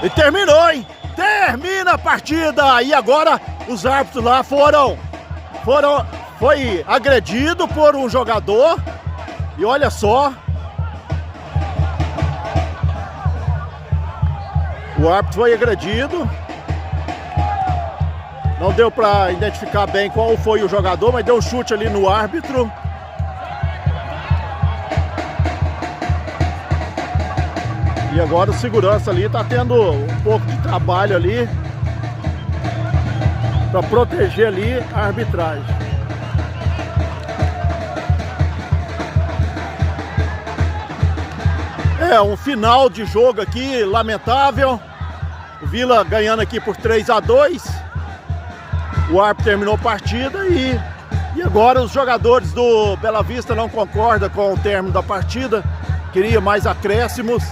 E terminou, hein? Termina a partida! E agora os árbitros lá foi agredido por um jogador. E olha só. O árbitro foi agredido. Não deu para identificar bem qual foi o jogador, mas deu um chute ali no árbitro. E agora o segurança ali tá tendo um pouco de trabalho ali para proteger ali a arbitragem. É um final de jogo aqui lamentável. O Vila ganhando aqui por 3-2. O árbitro terminou a partida e agora os jogadores do Bela Vista não concordam com o término da partida. Queria mais acréscimos.